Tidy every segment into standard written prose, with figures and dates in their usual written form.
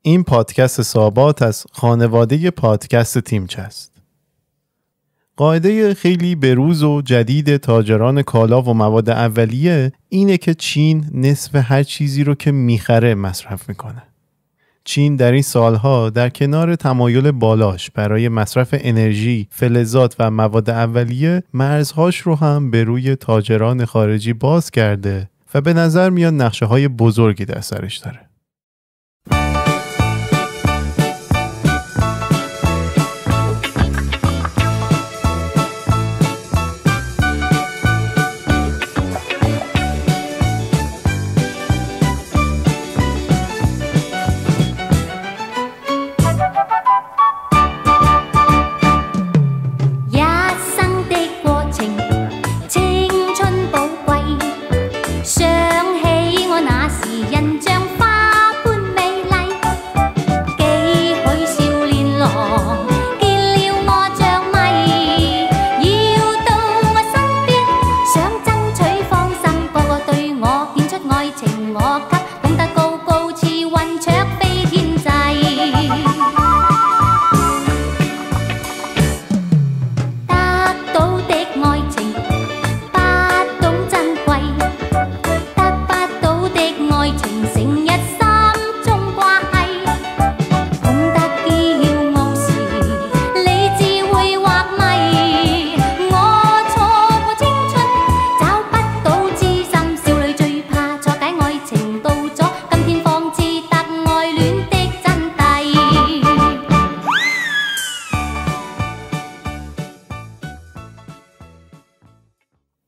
این پادکست صحابات از خانواده پادکست تیمچه است. قاعده خیلی بروز و جدید تاجران کالا و مواد اولیه اینه که چین نصف هر چیزی رو که میخره مصرف میکنه. چین در این سالها در کنار تمایل بالاش برای مصرف انرژی، فلزات و مواد اولیه مرزهاش رو هم به روی تاجران خارجی باز کرده و به نظر میاد نقشه‌های بزرگی در سرش داره.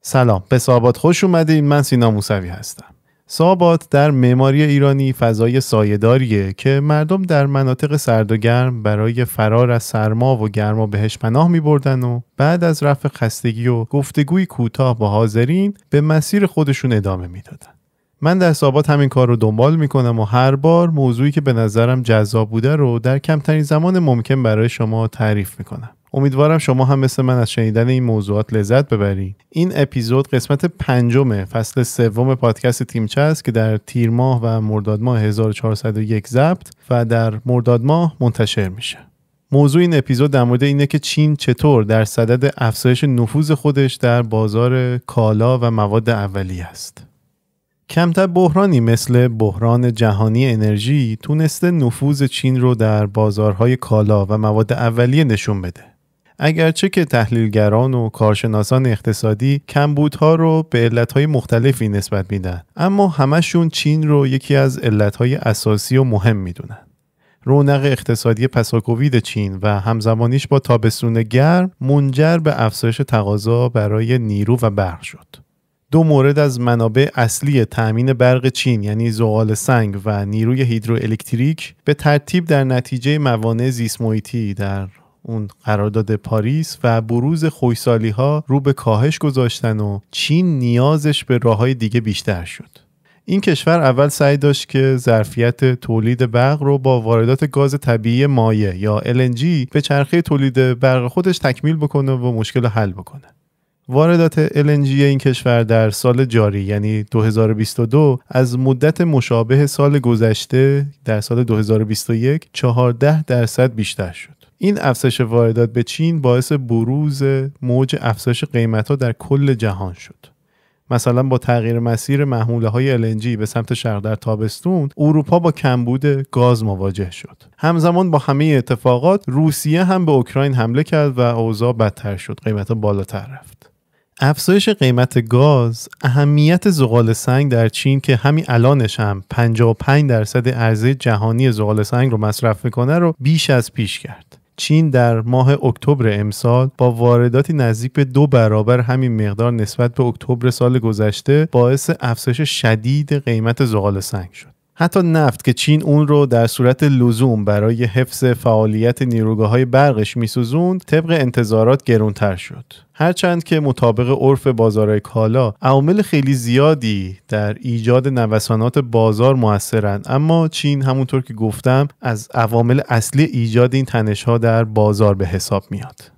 سلام، به صحابات خوش اومدین. من سینا موسوی هستم. صحابات در معماری ایرانی فضای سایه‌داریه که مردم در مناطق سرد و گرم برای فرار از سرما و گرما بهش پناه می‌بردن و بعد از رفع خستگی و گفتگوی کوتاه با حاضرین به مسیر خودشون ادامه میدادن. من در صحابات همین کار رو دنبال میکنم و هر بار موضوعی که به نظرم جذاب بوده رو در کمترین زمان ممکن برای شما تعریف میکنم. امیدوارم شما هم مثل من از شنیدن این موضوعات لذت ببرید. این اپیزود قسمت 5 فصل 3 پادکست تیمچه است که در تیر ماه و مرداد ماه 1401 ضبط و در مرداد ماه منتشر میشه. موضوع این اپیزود در مورد اینه که چین چطور در صدد افزایش نفوذ خودش در بازار کالا و مواد اولیه است. کمتر بحرانی مثل بحران جهانی انرژی تونسته نفوذ چین رو در بازارهای کالا و مواد اولیه نشون بده. اگرچه که تحلیلگران و کارشناسان اقتصادی کمبودها رو به علتهای مختلفی نسبت میدن، اما همشون چین رو یکی از علتهای اساسی و مهم میدونن. رونق اقتصادی پساکووید چین و همزمانیش با تابستون گرم منجر به افزایش تقاضا برای نیرو و برق شد. 2 مورد از منابع اصلی تأمین برق چین یعنی زغال سنگ و نیروی هیدروالکتریک به ترتیب در نتیجه موانع زیست محیطی در اون قرارداد پاریس و بروز خشکسالی‌ها رو به کاهش گذاشتن و چین نیازش به راه‌های دیگه بیشتر شد. این کشور اول سعی داشت که ظرفیت تولید برق رو با واردات گاز طبیعی مایع یا LNG به چرخه تولید برق خودش تکمیل بکنه و مشکل رو حل بکنه. واردات LNG این کشور در سال جاری یعنی 2022 از مدت مشابه سال گذشته در سال 2021 14% بیشتر شد. این افزایش واردات به چین باعث بروز موج افزایش قیمت‌ها در کل جهان شد. مثلا با تغییر مسیر محموله‌های LNG به سمت شرق در تابستون، اروپا با کمبود گاز مواجه شد. همزمان با همه اتفاقات، روسیه هم به اوکراین حمله کرد و اوضاع بدتر شد. قیمت‌ها بالاتر رفت. افزایش قیمت گاز، اهمیت زغال سنگ در چین که همین الانش هم 55% عرضه جهانی زغال سنگ رو مصرف میکنه رو بیش از پیش کرد. چین در ماه اکتبر امسال با وارداتی نزدیک به 2 برابر همین مقدار نسبت به اکتبر سال گذشته باعث افزایش شدید قیمت زغال سنگ شد. حتی نفت که چین اون رو در صورت لزوم برای حفظ فعالیت نیروگاه‌های برقش می‌سوزوند، طبق انتظارات گرانتر شد. هرچند که مطابق عرف بازارهای کالا عوامل خیلی زیادی در ایجاد نوسانات بازار مؤثرند، اما چین همونطور که گفتم از عوامل اصلی ایجاد این تنش‌ها در بازار به حساب میاد.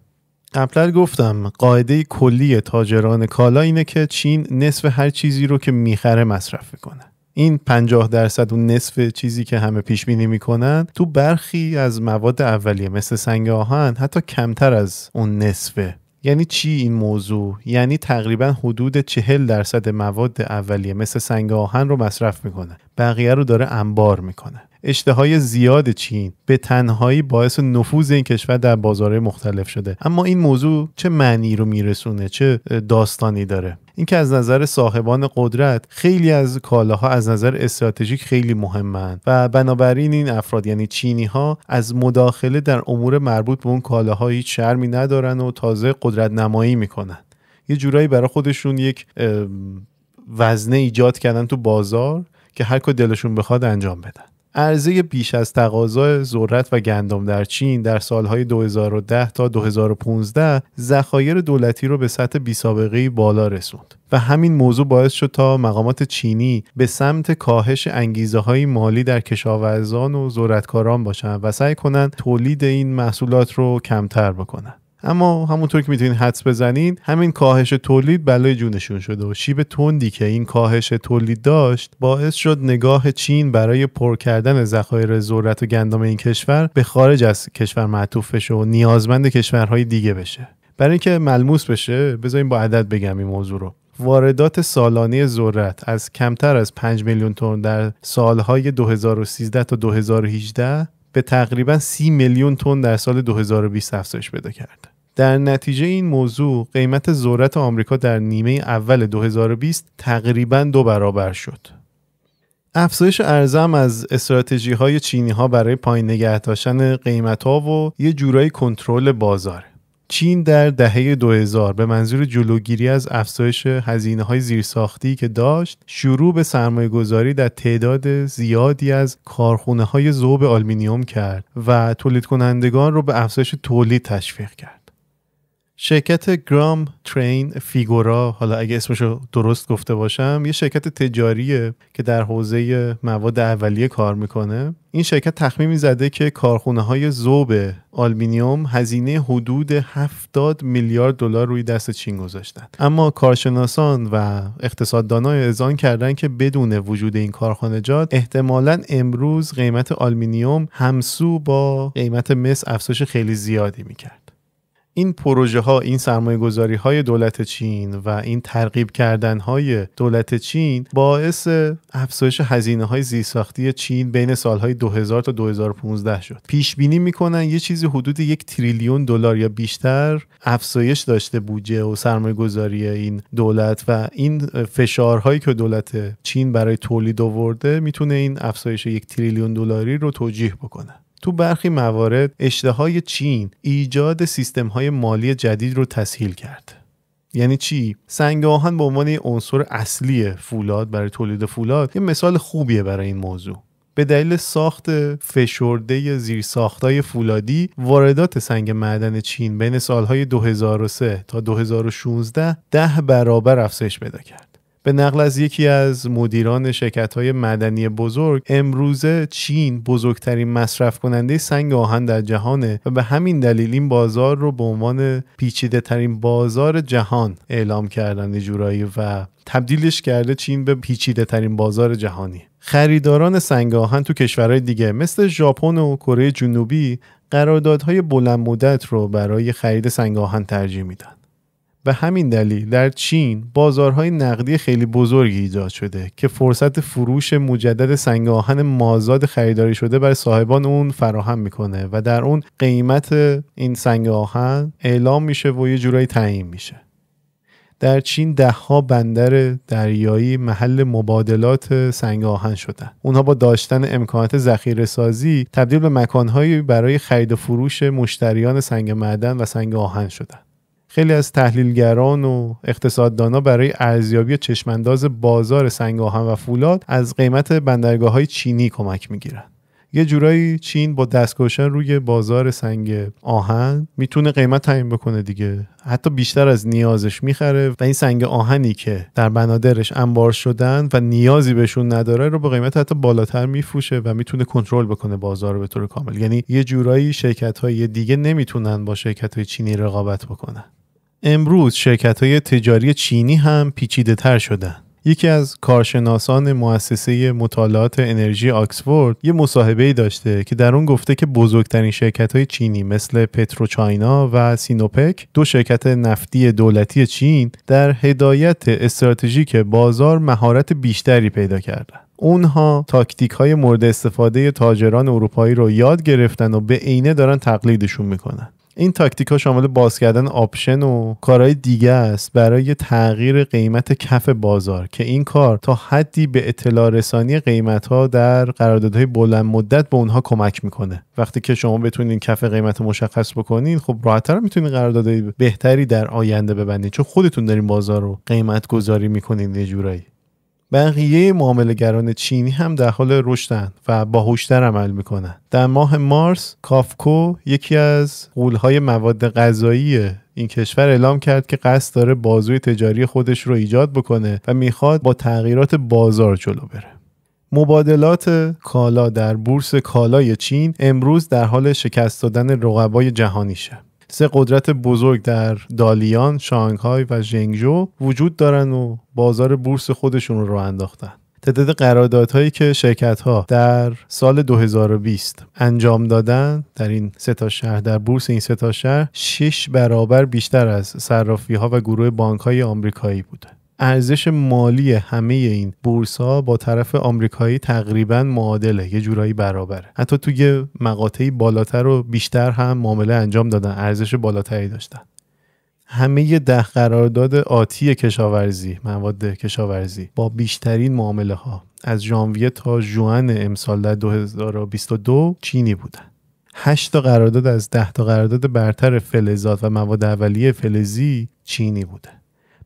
قبلا گفتم قاعده کلی تاجران کالا اینه که چین نصف هر چیزی رو که میخره مصرف میکنه. این 50% و نصف چیزی که همه پیش بینی میکنن تو برخی از مواد اولیه مثل سنگ آهن حتی کمتر از اون نصفه. یعنی چی این موضوع؟ یعنی تقریبا حدود 40% مواد اولیه مثل سنگ آهن رو مصرف میکنه، بقیه رو داره انبار میکنه. اشتهای زیاد چین به تنهایی باعث نفوذ این کشور در بازارهای مختلف شده. اما این موضوع چه معنی رو میرسونه؟ چه داستانی داره؟ اینکه از نظر صاحبان قدرت خیلی از کالاها از نظر استراتژیک خیلی مهمن و بنابراین این افراد یعنی چینی ها از مداخله در امور مربوط به اون کالاها هیچ شرمی ندارن و تازه قدرت نمایی میکنن. یه جورایی برای خودشون یک وزنه ایجاد کردن تو بازار که هر کار دلشون بخواد انجام بدن. عرضه بیش از تقاضای ذرت و گندم در چین در سالهای 2010 تا 2015 ذخایر دولتی رو به سطح بی‌سابقه‌ای بالا رسوند و همین موضوع باعث شد تا مقامات چینی به سمت کاهش انگیزه‌های مالی در کشاورزان و ذرتکاران باشن و سعی کنن تولید این محصولات رو کمتر بکنن. اما همونطور که میتونین حدس بزنین همین کاهش تولید بلای جونشون شده و شیب تندی که این کاهش تولید داشت باعث شد نگاه چین برای پر کردن ذخایر ذرت و گندم این کشور به خارج از کشور معطوف بشه و نیازمند کشورهای دیگه بشه. برای اینکه ملموس بشه بذارین با عدد بگم این موضوع رو. واردات سالانه ذرت از کمتر از 5 میلیون تن در سالهای 2013 تا 2018 به تقریبا 30 میلیون تن در سال 2020 افزایش پیدا کرد. در نتیجه این موضوع قیمت ذرت آمریکا در نیمه اول 2020 تقریبا 2 برابر شد. افزایش ارز هم از استراتژی‌های چینی‌ها برای پایین نگه داشتن قیمت‌ها و یه جورایی کنترل بازار. چین در دهه 2000 به منظور جلوگیری از افزایش هزینه‌های زیرساختی که داشت، شروع به سرمایه‌گذاری در تعداد زیادی از کارخانه‌های ذوب آلومینیوم کرد و تولید کنندگان رو به افزایش تولید تشویق کرد. شرکت گرام ترین فیگورا، حالا اگه اسمشو درست گفته باشم، یه شرکت تجاریه که در حوزه مواد اولیه کار میکنه. این شرکت تخمینی زده که کارخونه‌های ذوب آلومینیوم هزینه حدود 70 میلیارد دلار روی دست چین گذاشتن. اما کارشناسان و اقتصاددانان اذعان کردن که بدون وجود این کارخانجات احتمالاً امروز قیمت آلومینیوم همسو با قیمت مس افزایش خیلی زیادی میکرد. این پروژه ها، این سرمایه گذاری های دولت چین و این ترغیب کردن های دولت چین باعث افزایش هزینه های زیرساختی چین بین سالهای 2000 تا 2015 شد. پیش بینی میکنن یه چیزی حدود 1 تریلیون دلار یا بیشتر افزایش داشته بودجه و سرمایه گذاری این دولت و این فشارهایی که دولت چین برای تولید آورده میتونه این افزایش 1 تریلیون دلاری رو توجیه بکنه. تو برخی موارد اشتهای چین ایجاد سیستم‌های مالی جدید رو تسهیل کرد. یعنی چی؟ سنگ آهن به عنوان عنصر اصلی فولاد برای تولید فولاد یه مثال خوبیه برای این موضوع. به دلیل ساخت فشرده زیرساخت‌های فولادی، واردات سنگ معدن چین بین سالهای 2003 تا 2016 10 برابر افزایش پیدا کرد. به نقل از یکی از مدیران شرکت‌های معدنی بزرگ، امروزه چین بزرگترین مصرف کننده سنگ آهن در جهانه و به همین دلیل این بازار رو به عنوان پیچیده‌ترین بازار جهان اعلام کردن جورایی و تبدیلش کرده چین به پیچیده‌ترین بازار جهانی. خریداران سنگ آهن تو کشورهای دیگه مثل ژاپن و کره جنوبی قراردادهای بلند مدت رو برای خرید سنگ آهن ترجیح میدن. به همین دلیل در چین بازارهای نقدی خیلی بزرگی ایجاد شده که فرصت فروش مجدد سنگ آهن مازاد خریداری شده برای صاحبان اون فراهم میکنه و در اون قیمت این سنگ آهن اعلام میشه و یه جورایی تعیین میشه. در چین 10 بندر دریایی محل مبادلات سنگ آهن شدن. اونها با داشتن امکانات ذخیره سازی تبدیل به مکانهایی برای خرید و فروش مشتریان سنگ معدن و سنگ آهن شدن. خیلی از تحلیلگران و اقتصاددانا برای ارزیابی چشمانداز بازار سنگ آهن و فولاد از قیمت بندرگاه‌های چینی کمک میگیرن. یه جورایی چین با دست گذاشتن روی بازار سنگ آهن میتونه قیمت تعیین بکنه دیگه. حتی بیشتر از نیازش میخره و این سنگ آهنی که در بنادرش انبار شدن و نیازی بهشون نداره رو به قیمت حتی بالاتر میفروشه و میتونه کنترل بکنه بازار رو به طور کامل. یعنی یه جورایی شرکت‌های دیگه نمیتونن با شرکت‌های چینی رقابت بکنن. امروز شرکت‌های تجاری چینی هم پیچیده‌تر شدن. یکی از کارشناسان مؤسسه مطالعات انرژی آکسفورد یه مصاحبه‌ای داشته که در اون گفته که بزرگترین شرکت‌های چینی مثل پتروچاینا و سینوپک، 2 شرکت نفتی دولتی چین، در هدایت استراتژیک بازار مهارت بیشتری پیدا کردن. اونها تاکتیک‌های مورد استفاده تاجران اروپایی رو یاد گرفتن و به عینه دارن تقلیدشون میکنن. این تاکتیک‌ها شامل باز کردن آپشن و کارهای دیگه است برای تغییر قیمت کف بازار که این کار تا حدی به اطلاع رسانی قیمت‌ها در قراردادهای بلند مدت به اونها کمک میکنه. وقتی که شما بتونین کف قیمت مشخص بکنین، خب راحت‌تر میتونین قراردادهای بهتری در آینده ببندین، چون خودتون دارین بازار رو قیمت گذاری میکنین یه جورایی. بقیه معامله‌گران چینی هم در حال رشدن و باهوشتر عمل میکنن. در ماه مارس کافکو، یکی از غول‌های مواد غذایی این کشور، اعلام کرد که قصد داره بازوی تجاری خودش رو ایجاد بکنه و میخواد با تغییرات بازار جلو بره. مبادلات کالا در بورس کالای چین امروز در حال شکست دادن رقبای جهانیشه. 3 قدرت بزرگ در دالیان، شانگهای و ژنگژو وجود دارن و بازار بورس خودشون رو انداختن. تعداد قراردادهایی که شرکت‌ها در سال 2020 انجام دادن در این 3 تا شهر، در بورس این 3 تا شهر، 6 برابر بیشتر از صرافی‌ها و گروه بانک‌های آمریکایی بوده. ارزش مالی همه این بورس‌ها با طرف آمریکایی تقریباً معادله، یه جورایی برابره. حتی توی مقاطعی بالاتر و بیشتر هم معامله انجام دادن، ارزش بالاتری داشتن. همه 10 قرارداد آتی کشاورزی، مواد کشاورزی با بیشترین معامله ها از ژانویه تا ژوئن امسال در 2022 چینی بودن. 8 تا قرارداد از 10 تا قرارداد برتر فلزات و مواد اولیه فلزی چینی بوده.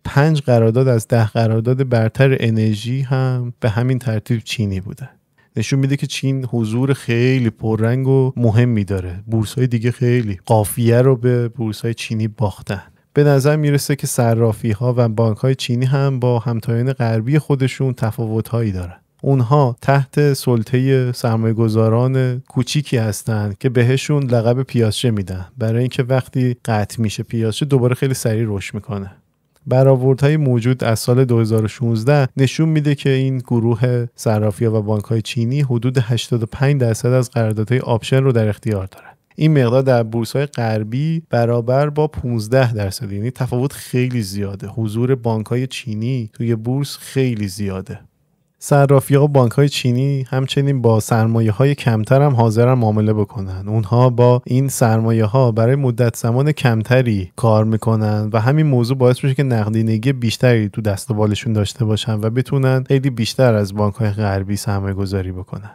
5 قرارداد از 10 قرارداد برتر انرژی هم به همین ترتیب چینی بوده. نشون میده که چین حضور خیلی پررنگ و مهمی داره. بورس‌های دیگه خیلی قافیه رو به بورس‌های چینی باختن. به نظر میرسه که صرافی‌ها و بانک‌های چینی هم با همتایان غربی خودشون تفاوت‌هایی دارن. اونها تحت سلطه سرمایه‌گذاران کوچیکی هستن که بهشون لقب پیازچه میدن، برای اینکه وقتی قطع میشه پیازچه دوباره خیلی سریع رشد میکنه. برآوردهای موجود از سال 2016 نشون میده که این گروه صرافی‌ها و بانک‌های چینی حدود 85% از قراردادهای آپشن رو در اختیار دارن. این مقدار در بورس‌های غربی برابر با 15%، یعنی تفاوت خیلی زیاده. حضور بانک‌های چینی توی بورس خیلی زیاده. صرافی‌ها و بانک‌های چینی همچنین با سرمایه‌های کمتر هم حاضرن معامله بکنن. اونها با این سرمایه‌ها برای مدت زمان کمتری کار میکنن و همین موضوع باعث میشه که نقدینگی بیشتری تو دست و بالشون داشته باشن و بتونن خیلی بیشتر از بانک‌های غربی سرمایه‌گذاری بکنن.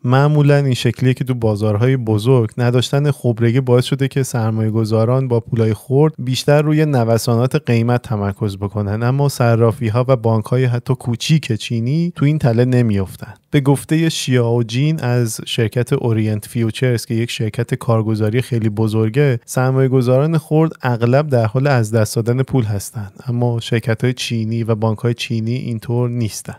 معمولا این شکلیه که تو بازارهای بزرگ نداشتن خبرگی باعث شده که سرمایه‌گذاران با پولای خرد بیشتر روی نوسانات قیمت تمرکز بکنن، اما صرافی‌ها و بانک‌های حتی کوچیک چینی تو این تله نمیافتن. به گفته شیائوجین از شرکت اورینت فیوچرز که یک شرکت کارگزاری خیلی بزرگه، سرمایه‌گذاران خرد اغلب در حال از دست دادن پول هستن، اما شرکت‌های چینی و بانک‌های چینی اینطور نیستن.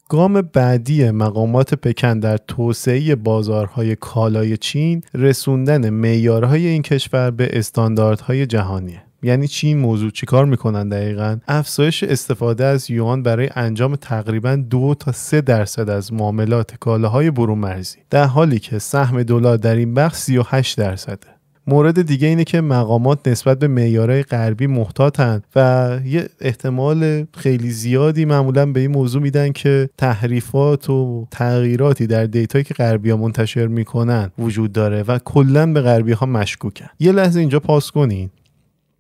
گام بعدی مقامات پکن در توسعه بازارهای کالای چین رسوندن معیارهای این کشور به استانداردهای جهانیه. یعنی چین موضوع چیکار میکنن دقیقاً؟ افزایش استفاده از یوان برای انجام تقریباً 2 تا 3% از معاملات کالاهای برون مرزی، در حالی که سهم دلار در این بخش 38%. مورد دیگه اینه که مقامات نسبت به معیارهای غربی محتاطن و یه احتمال خیلی زیادی معمولا به این موضوع میدن که تحریفات و تغییراتی در دیتایی که غربی‌ها منتشر میکنن وجود داره و کلاً به غربی‌ها مشکوکن. یه لحظه اینجا پاس کنین.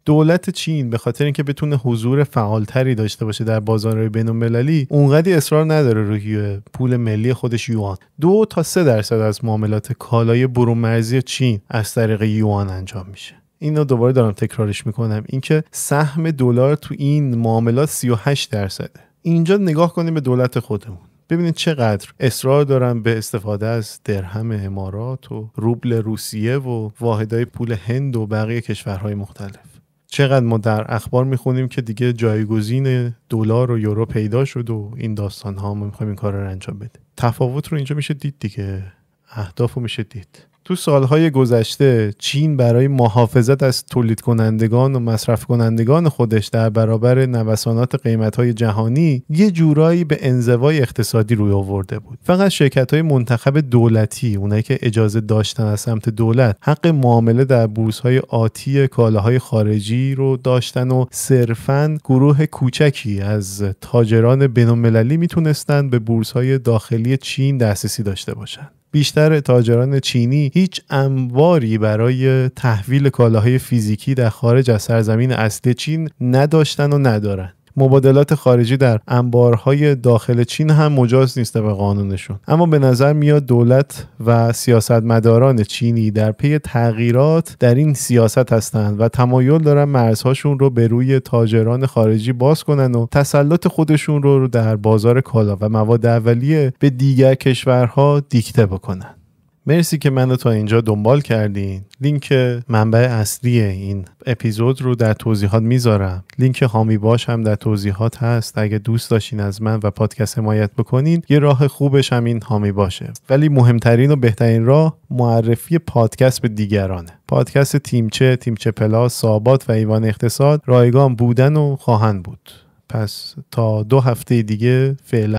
دولت چین به خاطر اینکه بتونه حضور فعالتری داشته باشه در بازارهای بین‌المللی، اونقدی اصرار نداره روی پول ملی خودش یوان. 2 تا 3% از معاملات کالای برون مرزی چین از طریق یوان انجام میشه. اینو دوباره دارم تکرارش میکنم، اینکه سهم دلار تو این معاملات 38%. اینجا نگاه کنیم به دولت خودمون، ببینید چقدر اصرار دارن به استفاده از درهم امارات و روبل روسیه و واحدهای پول هند و بقیه کشورهای مختلف. چقدر ما در اخبار میخونیم که دیگه جایگزین دلار و یورو پیدا شد و این داستان ها، ما میخوایم این کار رو انجام بده. تفاوت رو اینجا میشه دید دیگه، اهداف رو میشه دید. تو سالهای گذشته چین برای محافظت از تولید کنندگان و مصرف کنندگان خودش در برابر نوسانات قیمت‌های جهانی یه جورایی به انزوای اقتصادی روی آورده بود. فقط شرکت‌های منتخب دولتی، اونایی که اجازه داشتن از سمت دولت، حق معامله در بورس‌های آتی کالاهای خارجی رو داشتن و صرفاً گروه کوچکی از تاجران بین‌المللی میتونستن به بورس‌های داخلی چین دسترسی داشته باشن. بیشتر تاجران چینی هیچ انباری برای تحویل کالاهای فیزیکی در خارج از سرزمین اصلی چین نداشتن و ندارن. مبادلات خارجی در انبارهای داخل چین هم مجاز نیست به قانونشون. اما به نظر میاد دولت و سیاستمداران چینی در پی تغییرات در این سیاست هستند و تمایل دارن مرزهاشون رو به روی تاجران خارجی باز کنن و تسلط خودشون رو در بازار کالا و مواد اولیه به دیگر کشورها دیکته بکنن. مرسی که منو تا اینجا دنبال کردین. لینک منبع اصلی این اپیزود رو در توضیحات میذارم. لینک هامی باش هم در توضیحات هست. اگه دوست داشتین از من و پادکست حمایت بکنین، یه راه خوبش هم این هامی باشه. ولی مهمترین و بهترین راه معرفی پادکست به دیگرانه. پادکست تیمچه پلاس، سابات و ایوان اقتصاد رایگان بودن و خواهند بود. پس تا 2 هفته دیگه فعلا